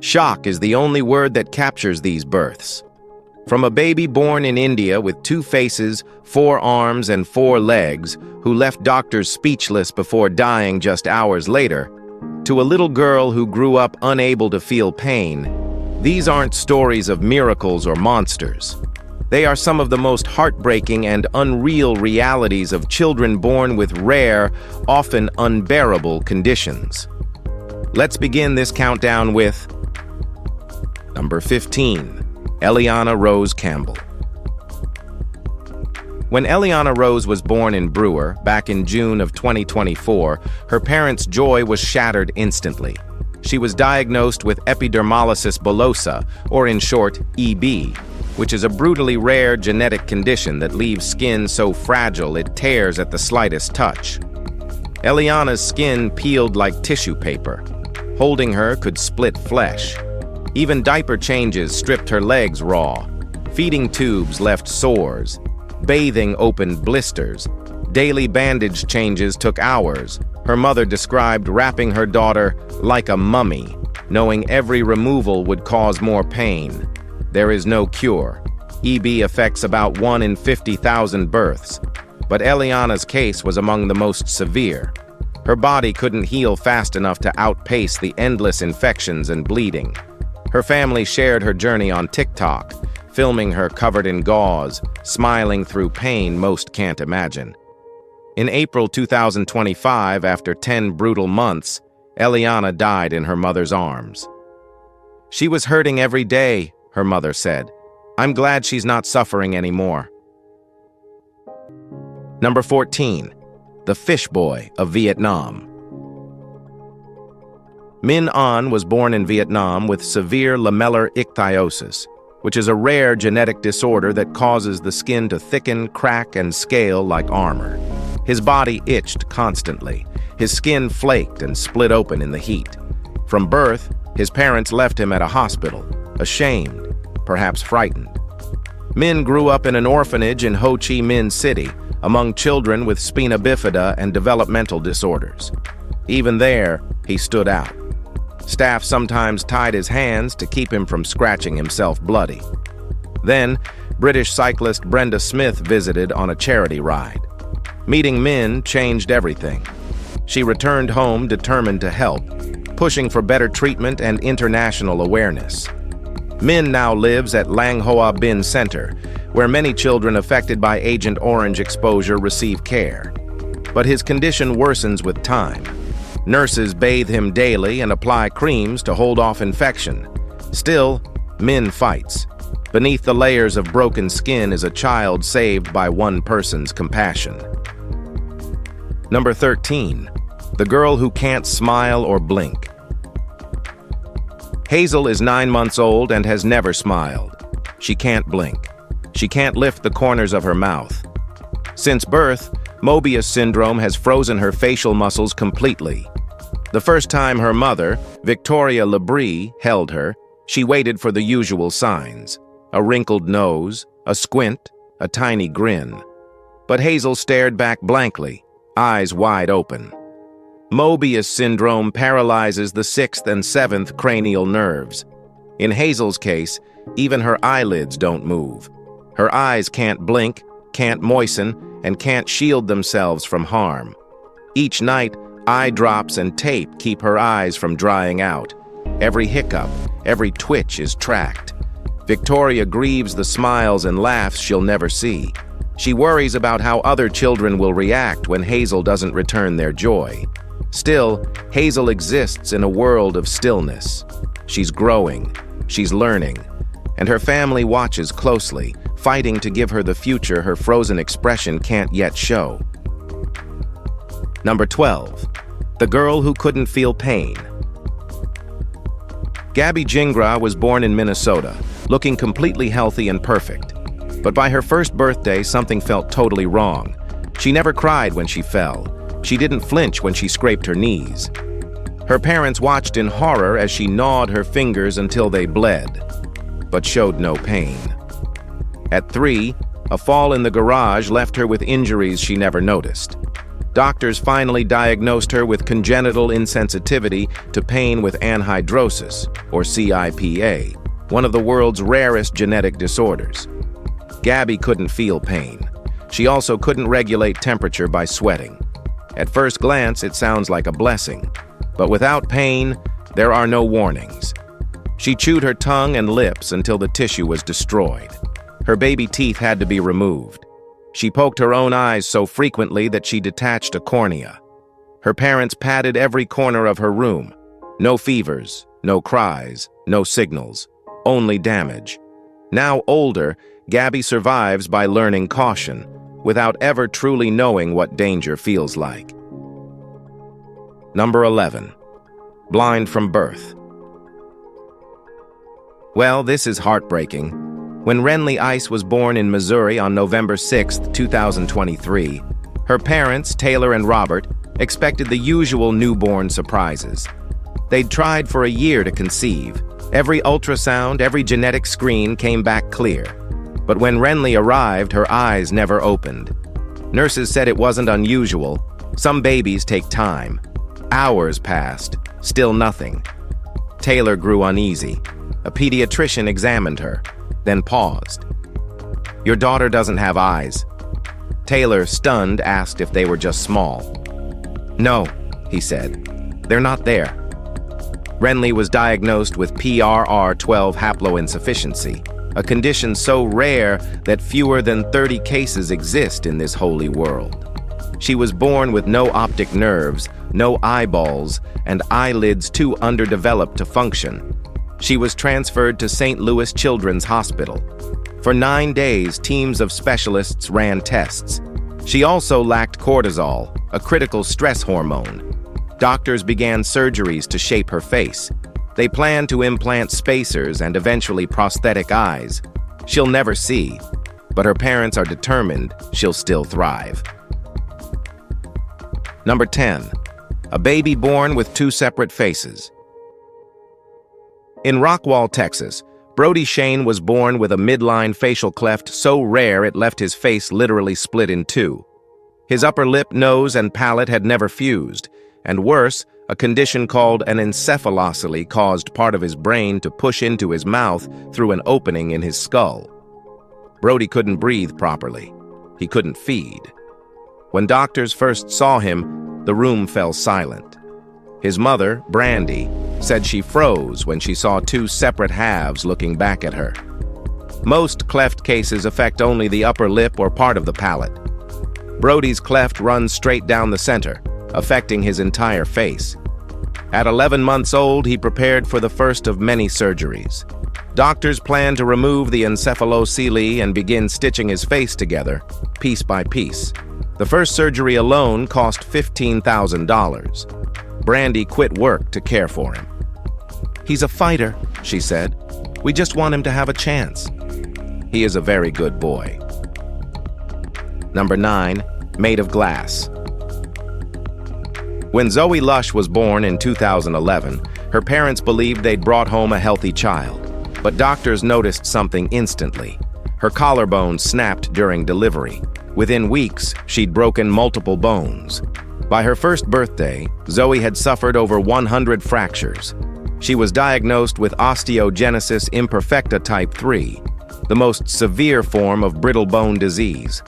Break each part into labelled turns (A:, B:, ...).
A: Shock is the only word that captures these births. From a baby born in India with 2 faces, 4 arms, and 4 legs, who left doctors speechless before dying just hours later, to a little girl who grew up unable to feel pain, these aren't stories of miracles or monsters. They are some of the most heartbreaking and unreal realities of children born with rare, often unbearable conditions. Let's begin this countdown with number 15. Eliana Rose Campbell. When Eliana Rose was born in Brewer, back in June of 2024, her parents' joy was shattered instantly. She was diagnosed with epidermolysis bullosa, or in short, EB, which is a brutally rare genetic condition that leaves skin so fragile it tears at the slightest touch. Eliana's skin peeled like tissue paper. Holding her could split flesh. Even diaper changes stripped her legs raw. Feeding tubes left sores. Bathing opened blisters. Daily bandage changes took hours. Her mother described wrapping her daughter like a mummy, knowing every removal would cause more pain. There is no cure. EB affects about 1 in 50,000 births, but Eliana's case was among the most severe. Her body couldn't heal fast enough to outpace the endless infections and bleeding. Her family shared her journey on TikTok, filming her covered in gauze, smiling through pain most can't imagine. In April 2025, after 10 brutal months, Eliana died in her mother's arms. "She was hurting every day," her mother said. "I'm glad she's not suffering anymore." Number 14. The Fish Boy of Vietnam. Minh An was born in Vietnam with severe lamellar ichthyosis, which is a rare genetic disorder that causes the skin to thicken, crack, and scale like armor. His body itched constantly. His skin flaked and split open in the heat. From birth, his parents left him at a hospital, ashamed, perhaps frightened. Minh grew up in an orphanage in Ho Chi Minh City, among children with spina bifida and developmental disorders. Even there, he stood out. Staff sometimes tied his hands to keep him from scratching himself bloody. Then, British cyclist Brenda Smith visited on a charity ride. Meeting Minh changed everything. She returned home determined to help, pushing for better treatment and international awareness. Minh now lives at Lang Hoa Bin Center, where many children affected by Agent Orange exposure receive care. But his condition worsens with time. Nurses bathe him daily and apply creams to hold off infection. Still, Minh fights. Beneath the layers of broken skin is a child saved by one person's compassion. Number 13. The Girl Who Can't Smile or Blink. Hazel is 9 months old and has never smiled. She can't blink. She can't lift the corners of her mouth. Since birth, Mobius syndrome has frozen her facial muscles completely. The first time her mother, Victoria Labrie, held her, she waited for the usual signs: a wrinkled nose, a squint, a tiny grin. But Hazel stared back blankly, eyes wide open. Mobius syndrome paralyzes the 6th and 7th cranial nerves. In Hazel's case, even her eyelids don't move. Her eyes can't blink, can't moisten, and can't shield themselves from harm. Each night, eye drops and tape keep her eyes from drying out. Every hiccup, every twitch is tracked. Victoria grieves the smiles and laughs she'll never see. She worries about how other children will react when Hazel doesn't return their joy. Still, Hazel exists in a world of stillness. She's growing, she's learning, and her family watches closely, fighting to give her the future her frozen expression can't yet show. Number 12. The Girl Who Couldn't Feel Pain. Gabby Jingra was born in Minnesota, looking completely healthy and perfect. But by her first birthday, something felt totally wrong. She never cried when she fell. She didn't flinch when she scraped her knees. Her parents watched in horror as she gnawed her fingers until they bled, but showed no pain. At 3, a fall in the garage left her with injuries she never noticed. Doctors finally diagnosed her with congenital insensitivity to pain with anhidrosis, or CIPA, one of the world's rarest genetic disorders. Gabby couldn't feel pain. She also couldn't regulate temperature by sweating. At first glance, it sounds like a blessing. But without pain, there are no warnings. She chewed her tongue and lips until the tissue was destroyed. Her baby teeth had to be removed. She poked her own eyes so frequently that she detached a cornea. Her parents patted every corner of her room. No fevers, no cries, no signals, only damage. Now older, Gabby survives by learning caution, without ever truly knowing what danger feels like. Number 11. Blind from birth. Well, this is heartbreaking. When Renlee Ice was born in Missouri on November 6, 2023, her parents, Taylor and Robert, expected the usual newborn surprises. They'd tried for a year to conceive. Every ultrasound, every genetic screen came back clear. But when Renlee arrived, her eyes never opened. Nurses said it wasn't unusual. Some babies take time. Hours passed, still nothing. Taylor grew uneasy. A pediatrician examined her, then paused. "Your daughter doesn't have eyes." Taylor, stunned, asked if they were just small. "No," he said, "they're not there." Renlee was diagnosed with PRR12 haploinsufficiency, a condition so rare that fewer than 30 cases exist in this holy world. She was born with no optic nerves, no eyeballs, and eyelids too underdeveloped to function. She was transferred to St. Louis Children's Hospital. For 9 days, teams of specialists ran tests. She also lacked cortisol, a critical stress hormone. Doctors began surgeries to shape her face. They planned to implant spacers and eventually prosthetic eyes. She'll never see, but her parents are determined she'll still thrive. Number 10. A baby born with 2 separate faces. In Rockwall, Texas, Brody Shane was born with a midline facial cleft so rare it left his face literally split in 2. His upper lip, nose, and palate had never fused, and worse, a condition called an encephalocele caused part of his brain to push into his mouth through an opening in his skull. Brody couldn't breathe properly. He couldn't feed. When doctors first saw him, the room fell silent. His mother, Brandy, said she froze when she saw 2 separate halves looking back at her. Most cleft cases affect only the upper lip or part of the palate. Brody's cleft runs straight down the center, affecting his entire face. At 11 months old, he prepared for the first of many surgeries. Doctors planned to remove the encephalocele and begin stitching his face together, piece by piece. The first surgery alone cost $15,000. Brandy quit work to care for him. "He's a fighter," she said. "We just want him to have a chance." He is a very good boy. Number 9. Made of glass. When Zoe Lush was born in 2011, her parents believed they'd brought home a healthy child. But doctors noticed something instantly. Her collarbone snapped during delivery. Within weeks, she'd broken multiple bones. By her first birthday, Zoe had suffered over 100 fractures. She was diagnosed with osteogenesis imperfecta type 3, the most severe form of brittle bone disease.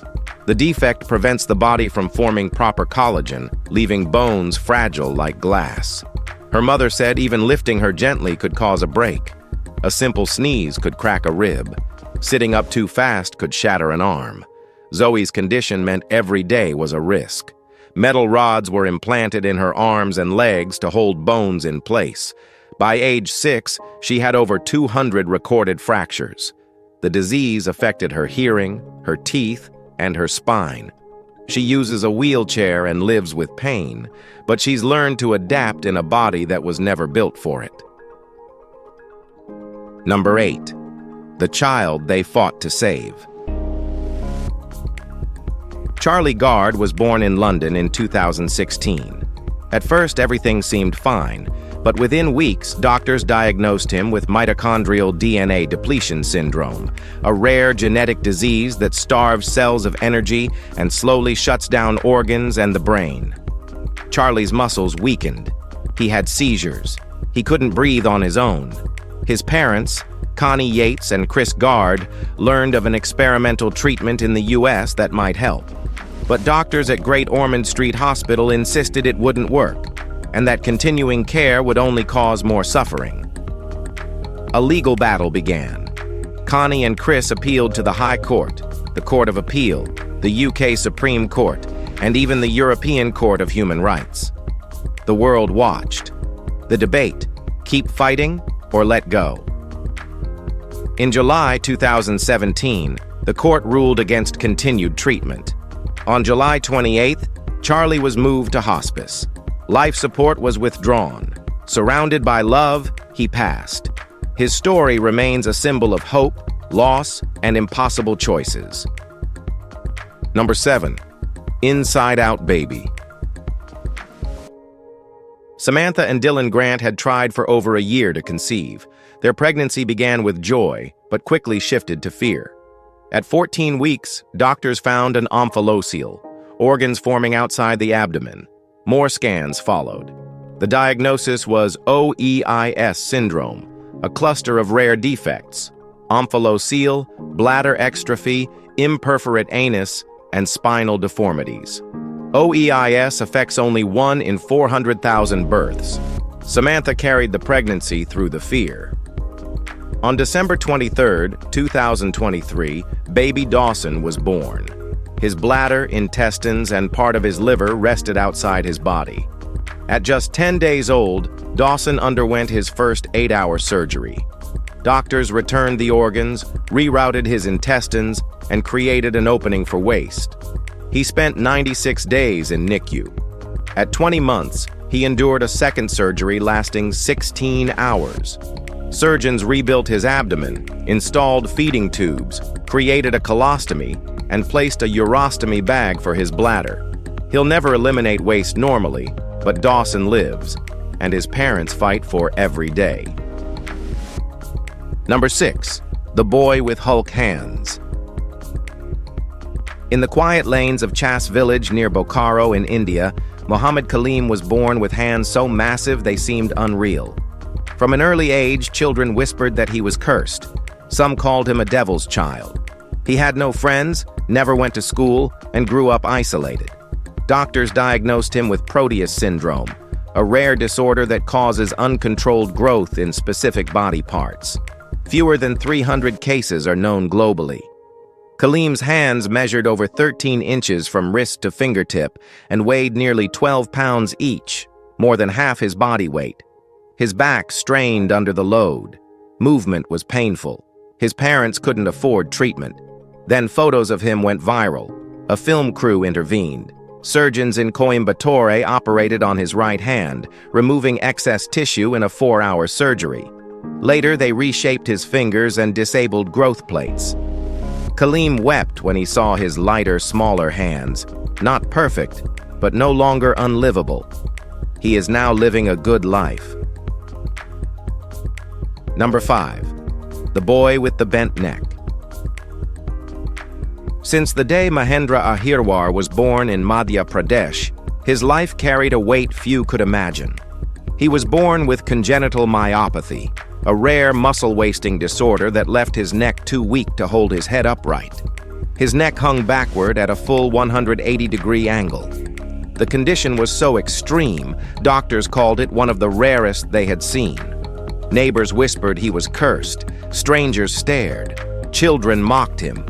A: The defect prevents the body from forming proper collagen, leaving bones fragile like glass. Her mother said even lifting her gently could cause a break. A simple sneeze could crack a rib. Sitting up too fast could shatter an arm. Zoe's condition meant every day was a risk. Metal rods were implanted in her arms and legs to hold bones in place. By age 6, she had over 200 recorded fractures. The disease affected her hearing, her teeth, and her spine. She uses a wheelchair and lives with pain, but she's learned to adapt in a body that was never built for it. Number 8. The child they fought to save. Charlie Gard was born in London in 2016. At first, everything seemed fine. But within weeks, doctors diagnosed him with mitochondrial DNA depletion syndrome, a rare genetic disease that starves cells of energy and slowly shuts down organs and the brain. Charlie's muscles weakened. He had seizures. He couldn't breathe on his own. His parents, Connie Yates and Chris Gard, learned of an experimental treatment in the U.S. that might help. But doctors at Great Ormond Street Hospital insisted it wouldn't work, and that continuing care would only cause more suffering. A legal battle began. Connie and Chris appealed to the High Court, the Court of Appeal, the UK Supreme Court, and even the European Court of Human Rights. The world watched. The debate: keep fighting or let go. In July 2017, the court ruled against continued treatment. On July 28th, Charlie was moved to hospice. Life support was withdrawn. Surrounded by love, he passed. His story remains a symbol of hope, loss, and impossible choices. Number 7. Inside Out Baby. Samantha and Dylan Grant had tried for over a year to conceive. Their pregnancy began with joy, but quickly shifted to fear. At 14 weeks, doctors found an omphalocele, organs forming outside the abdomen. More scans followed. The diagnosis was OEIS syndrome, a cluster of rare defects: omphalocele, bladder exstrophy, imperforate anus, and spinal deformities. OEIS affects only 1 in 400,000 births. Samantha carried the pregnancy through the fear. On December 23, 2023, baby Dawson was born. His bladder, intestines, and part of his liver rested outside his body. At just 10 days old, Dawson underwent his first 8-hour surgery. Doctors returned the organs, rerouted his intestines, and created an opening for waste. He spent 96 days in NICU. At 20 months, he endured a second surgery lasting 16 hours. Surgeons rebuilt his abdomen, installed feeding tubes, created a colostomy, and placed a urostomy bag for his bladder. He'll never eliminate waste normally, but Dawson lives, and his parents fight for every day. Number 6. The Boy with Hulk Hands. In the quiet lanes of Chas village near Bokaro in India, Muhammad Kaleem was born with hands so massive they seemed unreal. From an early age, children whispered that he was cursed. Some called him a devil's child. He had no friends, never went to school, and grew up isolated. Doctors diagnosed him with Proteus syndrome, a rare disorder that causes uncontrolled growth in specific body parts. Fewer than 300 cases are known globally. Kaleem's hands measured over 13 inches from wrist to fingertip and weighed nearly 12 pounds each, more than half his body weight. His back strained under the load. Movement was painful. His parents couldn't afford treatment. Then photos of him went viral. A film crew intervened. Surgeons in Coimbatore operated on his right hand, removing excess tissue in a 4-hour surgery. Later, they reshaped his fingers and disabled growth plates. Kaleem wept when he saw his lighter, smaller hands. Not perfect, but no longer unlivable. He is now living a good life. Number 5. The Boy with the Bent Neck. Since the day Mahendra Ahirwar was born in Madhya Pradesh, his life carried a weight few could imagine. He was born with congenital myopathy, a rare muscle-wasting disorder that left his neck too weak to hold his head upright. His neck hung backward at a full 180-degree angle. The condition was so extreme, doctors called it one of the rarest they had seen. Neighbors whispered he was cursed. Strangers stared. Children mocked him.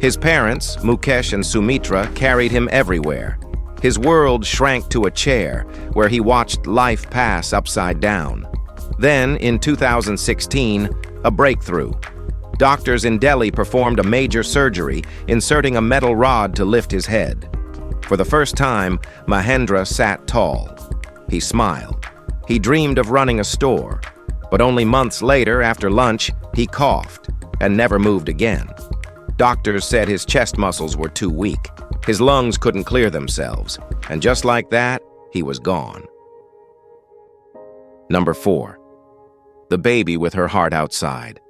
A: His parents, Mukesh and Sumitra, carried him everywhere. His world shrank to a chair, where he watched life pass upside down. Then, in 2016, a breakthrough. Doctors in Delhi performed a major surgery, inserting a metal rod to lift his head. For the first time, Mahendra sat tall. He smiled. He dreamed of running a store. But only months later, after lunch, he coughed and never moved again. Doctors said his chest muscles were too weak. His lungs couldn't clear themselves. And just like that, he was gone. Number 4. The baby with her heart outside.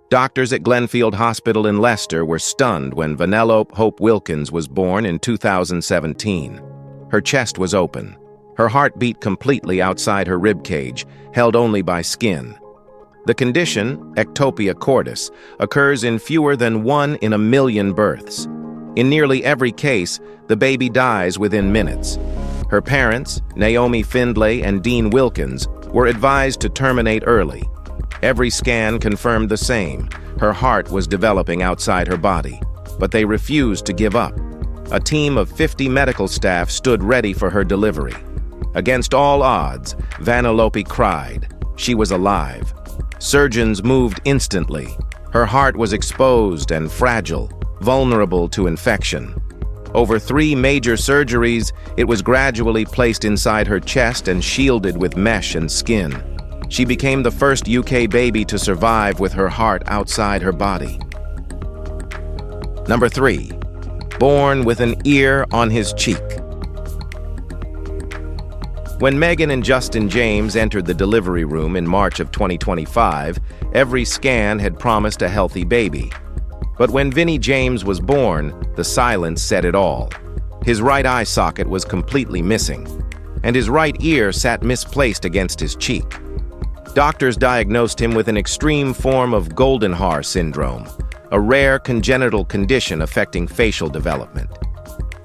A: Doctors at Glenfield Hospital in Leicester were stunned when Vanellope Hope Wilkins was born in 2017. Her chest was open. Her heart beat completely outside her rib cage, held only by skin. The condition, ectopia cordis, occurs in fewer than 1 in a million births. In nearly every case, the baby dies within minutes. Her parents, Naomi Findlay and Dean Wilkins, were advised to terminate early. Every scan confirmed the same. Her heart was developing outside her body, but they refused to give up. A team of 50 medical staff stood ready for her delivery. Against all odds, Vanellope cried. She was alive. Surgeons moved instantly. Her heart was exposed and fragile, vulnerable to infection. Over 3 major surgeries, it was gradually placed inside her chest and shielded with mesh and skin. She became the first UK baby to survive with her heart outside her body. Number 3. Born with an ear on his cheek. When Megan and Justin James entered the delivery room in March of 2025, every scan had promised a healthy baby. But when Vinnie James was born, the silence said it all. His right eye socket was completely missing, and his right ear sat misplaced against his cheek. Doctors diagnosed him with an extreme form of Goldenhar syndrome, a rare congenital condition affecting facial development.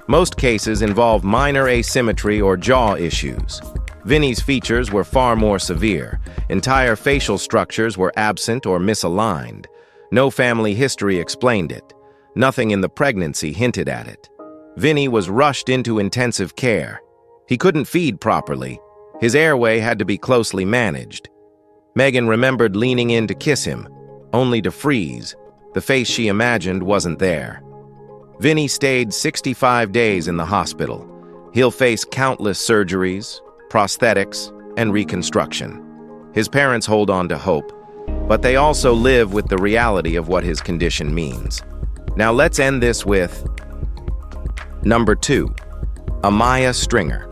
A: Most cases involve minor asymmetry or jaw issues. Vinnie's features were far more severe. Entire facial structures were absent or misaligned. No family history explained it. Nothing in the pregnancy hinted at it. Vinnie was rushed into intensive care. He couldn't feed properly. His airway had to be closely managed. Megan remembered leaning in to kiss him, only to freeze. The face she imagined wasn't there. Vinnie stayed 65 days in the hospital. He'll face countless surgeries, prosthetics, and reconstruction. His parents hold on to hope, but they also live with the reality of what his condition means. Now let's end this with Number 2. Amaya Stringer.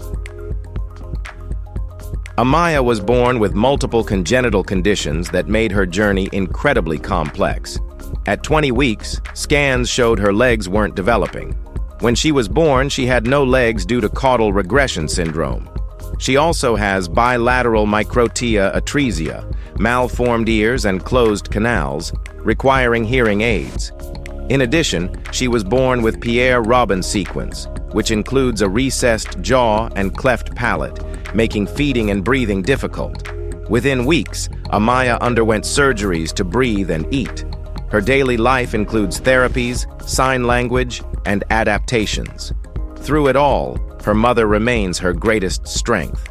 A: Amaya was born with multiple congenital conditions that made her journey incredibly complex. At 20 weeks, scans showed her legs weren't developing. When she was born, she had no legs due to caudal regression syndrome. She also has bilateral microtia atresia, malformed ears and closed canals, requiring hearing aids. In addition, she was born with Pierre-Robin sequence, which includes a recessed jaw and cleft palate, making feeding and breathing difficult. Within weeks, Amaya underwent surgeries to breathe and eat. Her daily life includes therapies, sign language, and adaptations. Through it all, her mother remains her greatest strength.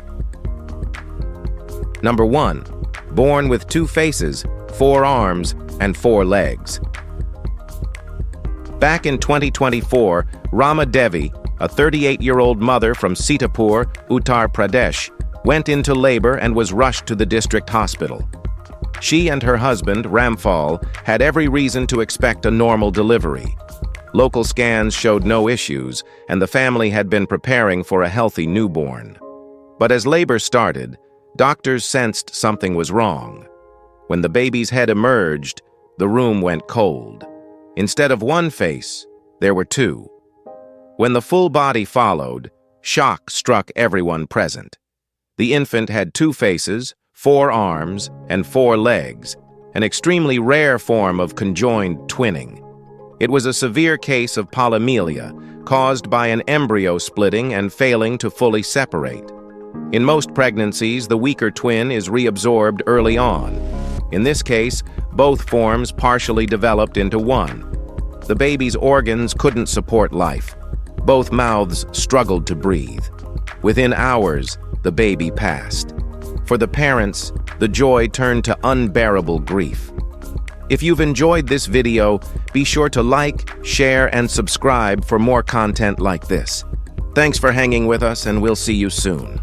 A: Number 1. Born with 2 faces, 4 arms, and 4 legs. Back in 2024, Rama Devi, a 38-year-old mother from Sitapur, Uttar Pradesh, went into labor and was rushed to the district hospital. She and her husband, Ramphal, had every reason to expect a normal delivery. Local scans showed no issues, and the family had been preparing for a healthy newborn. But as labor started, doctors sensed something was wrong. When the baby's head emerged, the room went cold. Instead of 1 face, there were 2. When the full body followed, shock struck everyone present. The infant had 2 faces, 4 arms, and 4 legs, an extremely rare form of conjoined twinning. It was a severe case of polymelia, caused by an embryo splitting and failing to fully separate. In most pregnancies, the weaker twin is reabsorbed early on. In this case, both forms partially developed into one. The baby's organs couldn't support life. Both mouths struggled to breathe. Within hours, the baby passed. For the parents, the joy turned to unbearable grief. If you've enjoyed this video, be sure to like, share, and subscribe for more content like this. Thanks for hanging with us, and we'll see you soon.